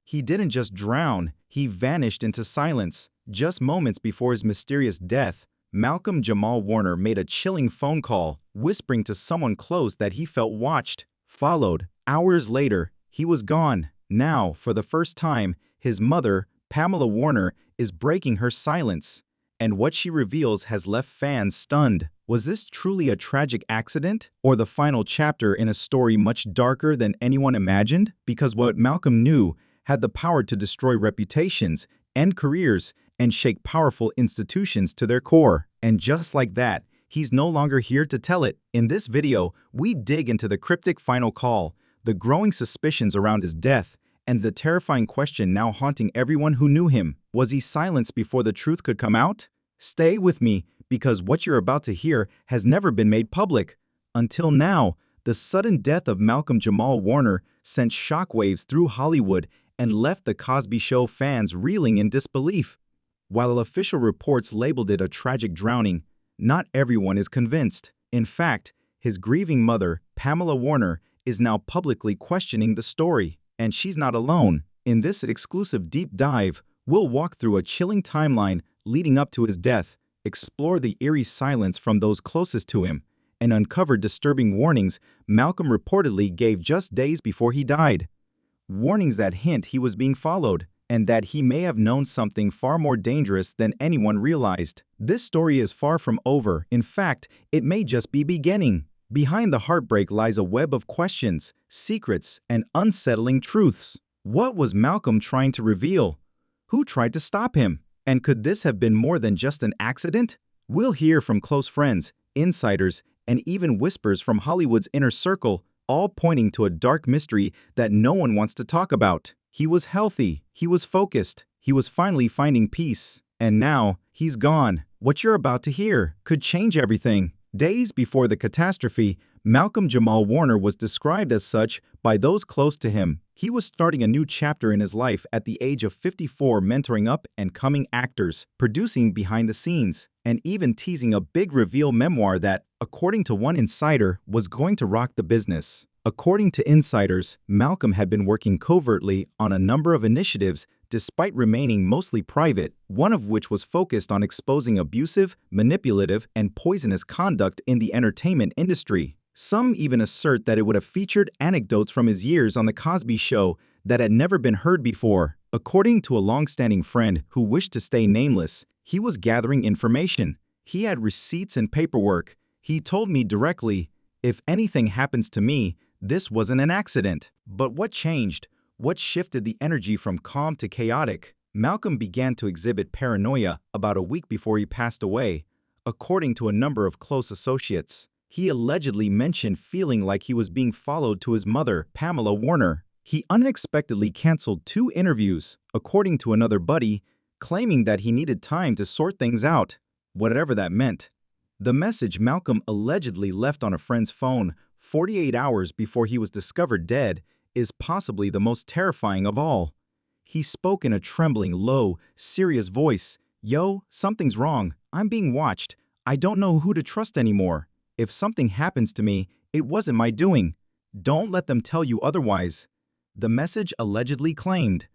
He didn't just drown, he vanished into silence. Just moments before his mysterious death, Malcolm-Jamal Warner made a chilling phone call, whispering to someone close that he felt watched. Followed, hours later, he was gone. Now, for the first time, his mother, Pamela Warner, is breaking her silence. And what she reveals has left fans stunned. Was this truly a tragic accident, or the final chapter in a story much darker than anyone imagined? Because what Malcolm knew had the power to destroy reputations, end careers, and shake powerful institutions to their core. And just like that, he's no longer here to tell it. In this video, we dig into the cryptic final call, the growing suspicions around his death, and the terrifying question now haunting everyone who knew him. Was he silenced before the truth could come out? Stay with me, because what you're about to hear has never been made public. Until now, the sudden death of Malcolm-Jamal Warner sent shockwaves through Hollywood and left the Cosby Show fans reeling in disbelief. While official reports labeled it a tragic drowning, not everyone is convinced. In fact, his grieving mother, Pamela Warner, is now publicly questioning the story. And she's not alone. In this exclusive deep dive, we'll walk through a chilling timeline leading up to his death, explore the eerie silence from those closest to him, and uncover disturbing warnings Malcolm reportedly gave just days before he died. Warnings that hint he was being followed, and that he may have known something far more dangerous than anyone realized. This story is far from over. In fact, it may just be beginning. Behind the heartbreak lies a web of questions, secrets, and unsettling truths. What was Malcolm trying to reveal? Who tried to stop him? And could this have been more than just an accident? We'll hear from close friends, insiders, and even whispers from Hollywood's inner circle, all pointing to a dark mystery that no one wants to talk about. He was healthy, he was focused, he was finally finding peace. And now, he's gone. What you're about to hear could change everything. Days before the catastrophe, Malcolm-Jamal Warner was described as such by those close to him. He was starting a new chapter in his life at the age of 54, mentoring up-and-coming actors, producing behind the scenes, and even teasing a big reveal memoir that, according to one insider, was going to rock the business. According to insiders, Malcolm had been working covertly on a number of initiatives despite remaining mostly private, one of which was focused on exposing abusive, manipulative, and poisonous conduct in the entertainment industry. Some even assert that it would have featured anecdotes from his years on The Cosby Show that had never been heard before. According to a long-standing friend who wished to stay nameless, he was gathering information. He had receipts and paperwork. He told me directly, "If anything happens to me, this wasn't an accident." But what changed? What shifted the energy from calm to chaotic? Malcolm began to exhibit paranoia about a week before he passed away, according to a number of close associates. He allegedly mentioned feeling like he was being followed to his mother, Pamela Warner. He unexpectedly canceled 2 interviews, according to another buddy, claiming that he needed time to sort things out, whatever that meant. The message Malcolm allegedly left on a friend's phone 48 hours before he was discovered dead is possibly the most terrifying of all. He spoke in a trembling, low, serious voice. "Yo, something's wrong. I'm being watched. I don't know who to trust anymore. If something happens to me, it wasn't my doing. Don't let them tell you otherwise," the message allegedly claimed.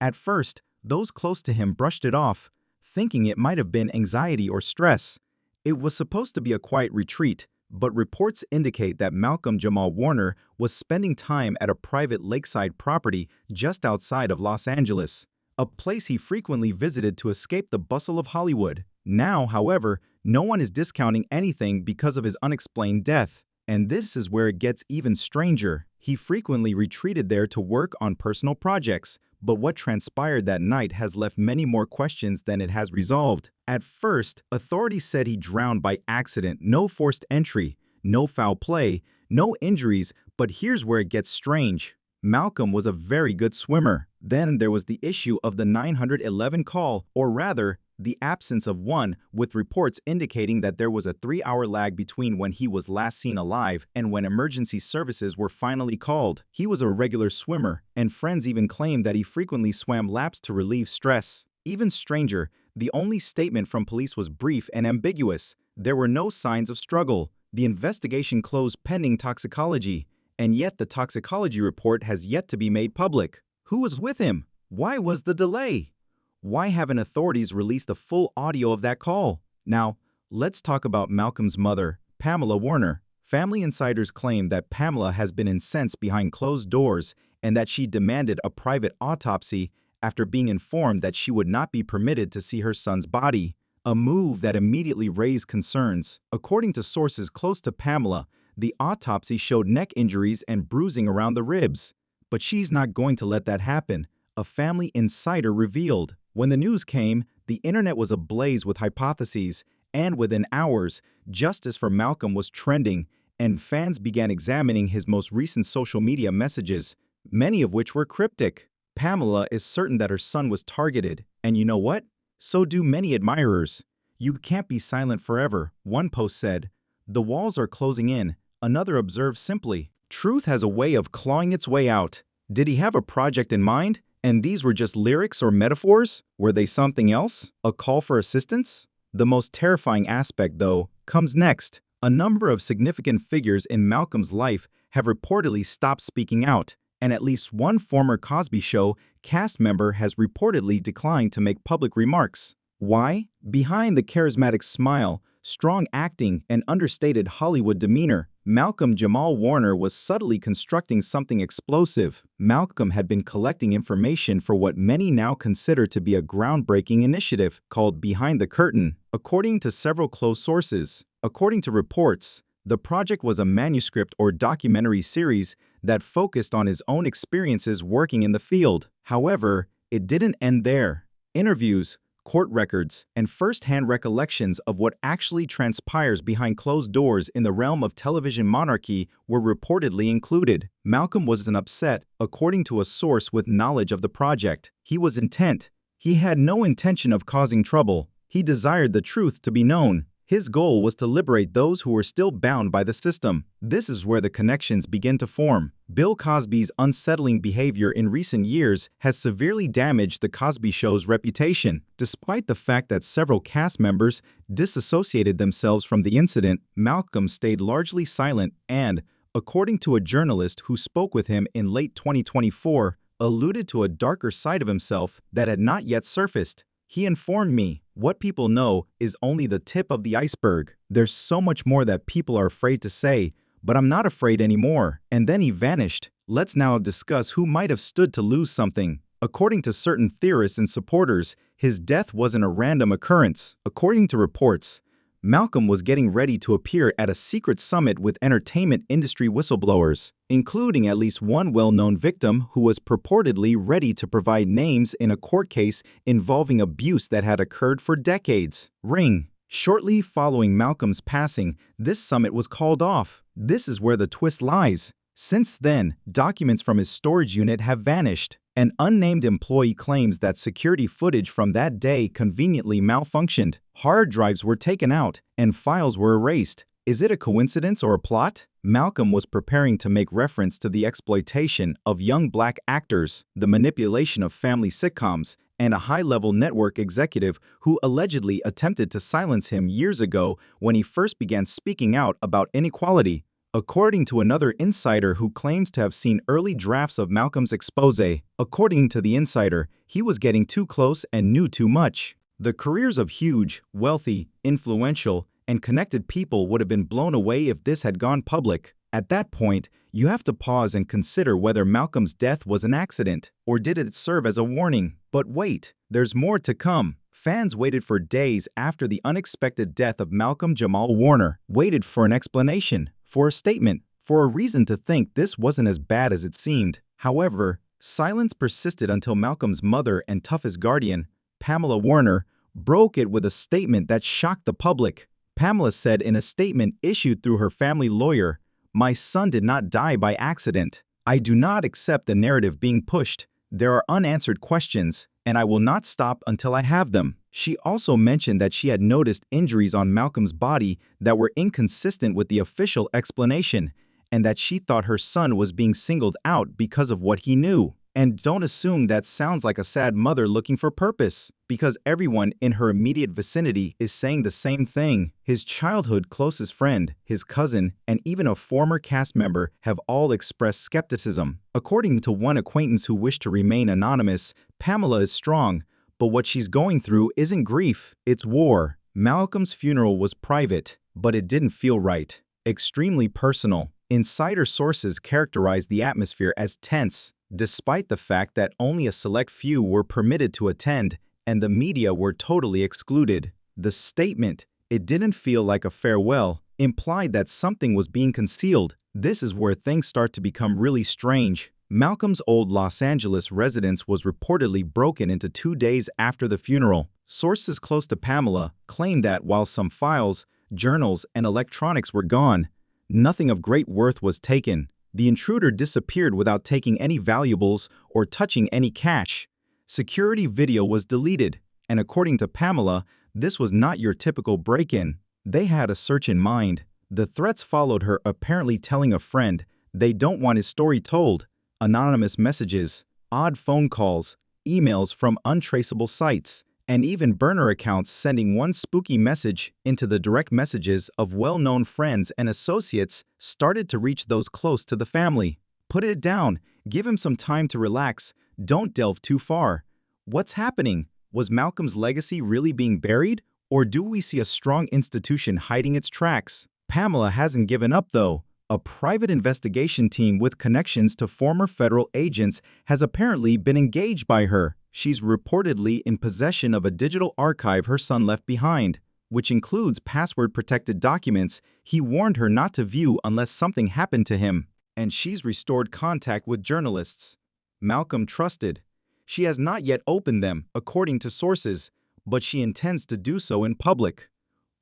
At first, those close to him brushed it off, thinking it might have been anxiety or stress. It was supposed to be a quiet retreat, but reports indicate that Malcolm-Jamal Warner was spending time at a private lakeside property just outside of Los Angeles, a place he frequently visited to escape the bustle of Hollywood. Now, however, no one is discounting anything because of his unexplained death. And this is where it gets even stranger. He frequently retreated there to work on personal projects, but what transpired that night has left many more questions than it has resolved. At first, authorities said he drowned by accident, no forced entry, no foul play, no injuries, but here's where it gets strange. Malcolm was a very good swimmer. Then there was the issue of the 911 call, or rather, the absence of one, with reports indicating that there was a 3-hour lag between when he was last seen alive and when emergency services were finally called. He was a regular swimmer, and friends even claimed that he frequently swam laps to relieve stress. Even stranger, the only statement from police was brief and ambiguous. There were no signs of struggle. The investigation closed pending toxicology, and yet the toxicology report has yet to be made public. Who was with him? Why was the delay? Why haven't authorities released the full audio of that call? Now, let's talk about Malcolm's mother, Pamela Warner. Family insiders claim that Pamela has been incensed behind closed doors and that she demanded a private autopsy after being informed that she would not be permitted to see her son's body, a move that immediately raised concerns. According to sources close to Pamela, the autopsy showed neck injuries and bruising around the ribs. But she's not going to let that happen, a family insider revealed. When the news came, the internet was ablaze with hypotheses, and within hours, justice for Malcolm was trending, and fans began examining his most recent social media messages, many of which were cryptic. Pamela is certain that her son was targeted, and you know what? So do many admirers. You can't be silent forever, one post said. The walls are closing in, another observed simply. Truth has a way of clawing its way out. Did he have a project in mind? And these were just lyrics or metaphors? Were they something else? A call for assistance? The most terrifying aspect, though, comes next. A number of significant figures in Malcolm's life have reportedly stopped speaking out, and at least one former Cosby Show cast member has reportedly declined to make public remarks. Why? Behind the charismatic smile, strong acting, and understated Hollywood demeanor, Malcolm-Jamal Warner was subtly constructing something explosive. Malcolm had been collecting information for what many now consider to be a groundbreaking initiative called Behind the Curtain, according to several close sources. According to reports, the project was a manuscript or documentary series that focused on his own experiences working in the field. However, it didn't end there. Interviews, court records, and first-hand recollections of what actually transpires behind closed doors in the realm of television monarchy were reportedly included. Malcolm wasn't upset, according to a source with knowledge of the project. He was intent. He had no intention of causing trouble. He desired the truth to be known. His goal was to liberate those who were still bound by the system. This is where the connections begin to form. Bill Cosby's unsettling behavior in recent years has severely damaged The Cosby Show's reputation. Despite the fact that several cast members disassociated themselves from the incident, Malcolm stayed largely silent and, according to a journalist who spoke with him in late 2024, alluded to a darker side of himself that had not yet surfaced. He informed me, "What people know is only the tip of the iceberg. There's so much more that people are afraid to say, but I'm not afraid anymore." And then he vanished. Let's now discuss who might have stood to lose something. According to certain theorists and supporters, his death wasn't a random occurrence. According to reports, Malcolm was getting ready to appear at a secret summit with entertainment industry whistleblowers, including at least one well-known victim who was purportedly ready to provide names in a court case involving abuse that had occurred for decades. Ring. Shortly following Malcolm's passing, this summit was called off. This is where the twist lies. Since then, documents from his storage unit have vanished. An unnamed employee claims that security footage from that day conveniently malfunctioned. Hard drives were taken out, and files were erased. Is it a coincidence or a plot? Malcolm was preparing to make reference to the exploitation of young black actors, the manipulation of family sitcoms, and a high-level network executive who allegedly attempted to silence him years ago when he first began speaking out about inequality. According to another insider who claims to have seen early drafts of Malcolm's expose, according to the insider, he was getting too close and knew too much. The careers of huge, wealthy, influential, and connected people would have been blown away if this had gone public. At that point, you have to pause and consider whether Malcolm's death was an accident, or did it serve as a warning. But wait, there's more to come. Fans waited for days after the unexpected death of Malcolm-Jamal Warner, waited for an explanation, for a statement, for a reason to think this wasn't as bad as it seemed. However, silence persisted until Malcolm's mother and toughest guardian, Pamela Warner, broke it with a statement that shocked the public. Pamela said in a statement issued through her family lawyer, "My son did not die by accident. I do not accept the narrative being pushed. There are unanswered questions, and I will not stop until I have them." She also mentioned that she had noticed injuries on Malcolm's body that were inconsistent with the official explanation, and that she thought her son was being singled out because of what he knew. And don't assume that sounds like a sad mother looking for purpose, because everyone in her immediate vicinity is saying the same thing. His childhood closest friend, his cousin, and even a former cast member have all expressed skepticism. According to one acquaintance who wished to remain anonymous, Pamela is strong, but what she's going through isn't grief, it's war. Malcolm's funeral was private, but it didn't feel right. Extremely personal. Insider sources characterized the atmosphere as tense, despite the fact that only a select few were permitted to attend and the media were totally excluded. The statement, "It didn't feel like a farewell," implied that something was being concealed. This is where things start to become really strange. Malcolm's old Los Angeles residence was reportedly broken into 2 days after the funeral. Sources close to Pamela claimed that while some files, journals, and electronics were gone, nothing of great worth was taken. The intruder disappeared without taking any valuables or touching any cash. Security video was deleted, and according to Pamela, this was not your typical break-in. They had a search in mind. The threats followed her, apparently telling a friend they don't want his story told. Anonymous messages, odd phone calls, emails from untraceable sites, and even burner accounts sending one spooky message into the direct messages of well-known friends and associates started to reach those close to the family. Put it down, give him some time to relax, don't delve too far. What's happening? Was Malcolm's legacy really being buried? Or do we see a strong institution hiding its tracks? Pamela hasn't given up though. A private investigation team with connections to former federal agents has apparently been engaged by her. She's reportedly in possession of a digital archive her son left behind, which includes password-protected documents he warned her not to view unless something happened to him. And she's restored contact with journalists Malcolm trusted. She has not yet opened them, according to sources, but she intends to do so in public.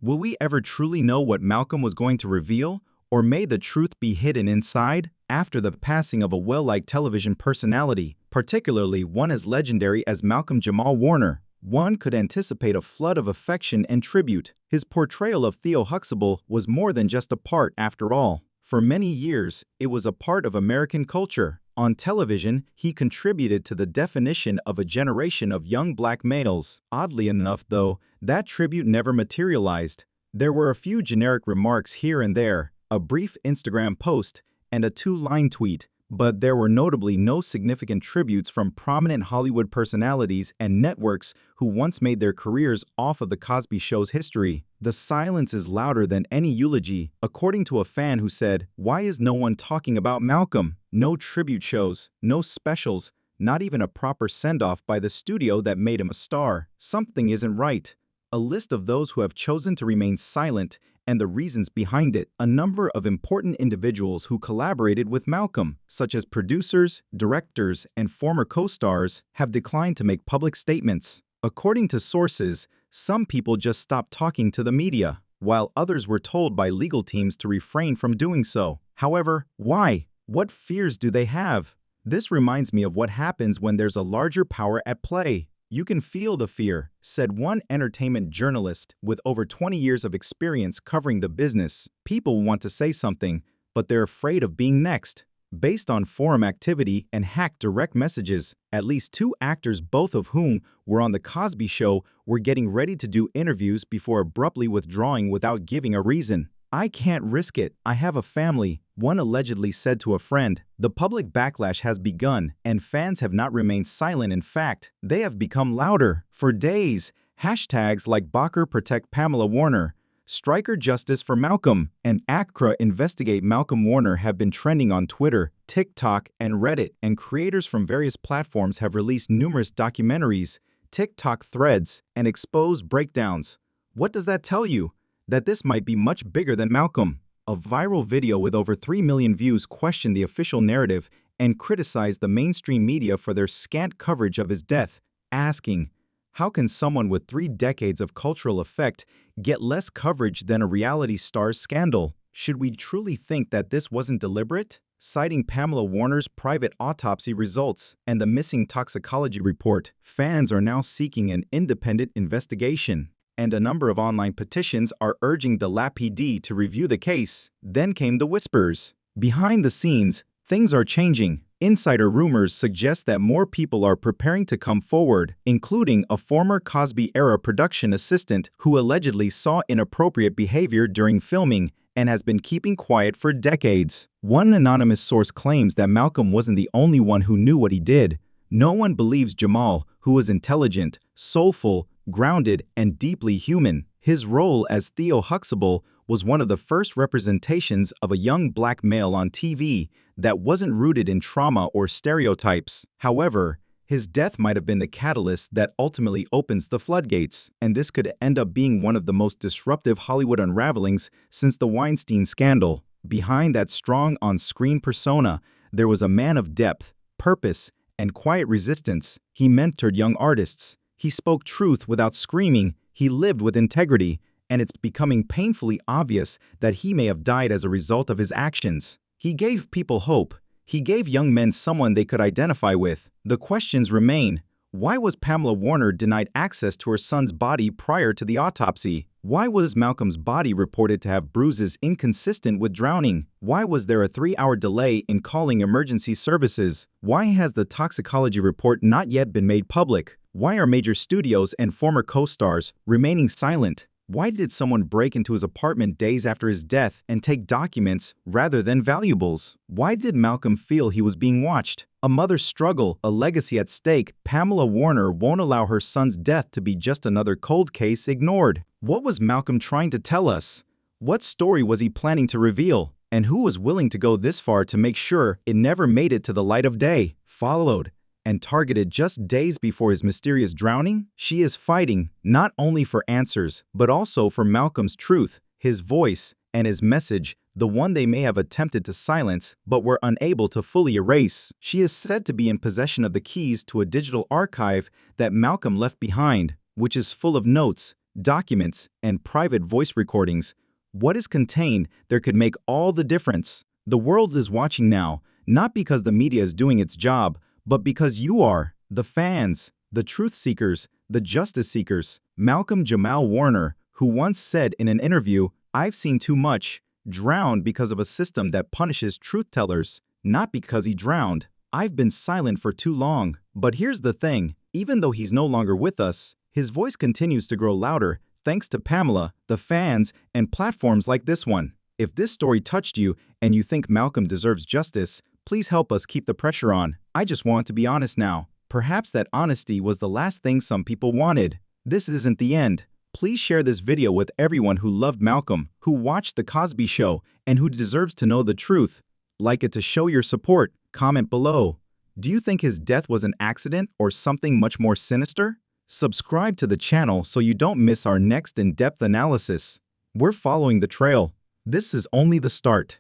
Will we ever truly know what Malcolm was going to reveal? Or may the truth be hidden inside? After the passing of a well-liked television personality, particularly one as legendary as Malcolm-Jamal Warner, one could anticipate a flood of affection and tribute. His portrayal of Theo Huxtable was more than just a part after all. For many years, it was a part of American culture. On television, he contributed to the definition of a generation of young black males. Oddly enough, though, that tribute never materialized. There were a few generic remarks here and there, a brief Instagram post, and a two-line tweet, but there were notably no significant tributes from prominent Hollywood personalities and networks who once made their careers off of The Cosby Show's history. The silence is louder than any eulogy, according to a fan who said, "Why is no one talking about Malcolm? No tribute shows, no specials, not even a proper send-off by the studio that made him a star. Something isn't right." A list of those who have chosen to remain silent and the reasons behind it. A number of important individuals who collaborated with Malcolm, such as producers, directors, and former co-stars, have declined to make public statements. According to sources, some people just stopped talking to the media, while others were told by legal teams to refrain from doing so. However, why? What fears do they have? This reminds me of what happens when there's a larger power at play. "You can feel the fear," said one entertainment journalist with over 20 years of experience covering the business. "People want to say something, but they're afraid of being next." Based on forum activity and hacked direct messages, at least 2 actors, both of whom were on The Cosby Show, were getting ready to do interviews before abruptly withdrawing without giving a reason. "I can't risk it. I have a family," one allegedly said to a friend. The public backlash has begun, and fans have not remained silent. In fact, they have become louder. For days, hashtags like Bacher Protect Pamela Warner, Striker Justice for Malcolm, and ACRA Investigate Malcolm Warner have been trending on Twitter, TikTok, and Reddit, and creators from various platforms have released numerous documentaries, TikTok threads, and exposed breakdowns. What does that tell you? That this might be much bigger than Malcolm. A viral video with over 3 million views questioned the official narrative and criticized the mainstream media for their scant coverage of his death, asking, "How can someone with 3 decades of cultural effect get less coverage than a reality star's scandal? Should we truly think that this wasn't deliberate?" Citing Pamela Warner's private autopsy results and the missing toxicology report, fans are now seeking an independent investigation, and a number of online petitions are urging the LAPD to review the case. Then came the whispers. Behind the scenes, things are changing. Insider rumors suggest that more people are preparing to come forward, including a former Cosby-era production assistant who allegedly saw inappropriate behavior during filming and has been keeping quiet for decades. One anonymous source claims that Malcolm wasn't the only one who knew what he did. No one believes Jamal, who was intelligent, soulful, grounded, and deeply human. His role as Theo Huxtable was one of the first representations of a young black male on TV that wasn't rooted in trauma or stereotypes. However, his death might have been the catalyst that ultimately opens the floodgates, and this could end up being one of the most disruptive Hollywood unravelings since the Weinstein scandal. Behind that strong on-screen persona, there was a man of depth, purpose, and quiet resistance. He mentored young artists. He spoke truth without screaming. He lived with integrity, and it's becoming painfully obvious that he may have died as a result of his actions. He gave people hope. He gave young men someone they could identify with. The questions remain. Why was Pamela Warner denied access to her son's body prior to the autopsy? Why was Malcolm's body reported to have bruises inconsistent with drowning? Why was there a 3-hour delay in calling emergency services? Why has the toxicology report not yet been made public? Why are major studios and former co-stars remaining silent? Why did someone break into his apartment days after his death and take documents rather than valuables? Why did Malcolm feel he was being watched? A mother's struggle, a legacy at stake. Pamela Warner won't allow her son's death to be just another cold case ignored. What was Malcolm trying to tell us? What story was he planning to reveal? And who was willing to go this far to make sure it never made it to the light of day? Followed and targeted just days before his mysterious drowning? She is fighting not only for answers, but also for Malcolm's truth, his voice, and his message, the one they may have attempted to silence but were unable to fully erase. She is said to be in possession of the keys to a digital archive that Malcolm left behind, which is full of notes, documents, and private voice recordings. What is contained there could make all the difference. The world is watching now, not because the media is doing its job, but because you are, the fans, the truth seekers, the justice seekers. Malcolm-Jamal Warner, who once said in an interview, "I've seen too much," drowned because of a system that punishes truth-tellers, not because he drowned. I've been silent for too long. But here's the thing, even though he's no longer with us, his voice continues to grow louder thanks to Pamela, the fans, and platforms like this one. If this story touched you and you think Malcolm deserves justice, please help us keep the pressure on. I just want to be honest now. Perhaps that honesty was the last thing some people wanted. This isn't the end. Please share this video with everyone who loved Malcolm, who watched The Cosby Show, and who deserves to know the truth. Like it to show your support. Comment below. Do you think his death was an accident or something much more sinister? Subscribe to the channel so you don't miss our next in-depth analysis. We're following the trail. This is only the start.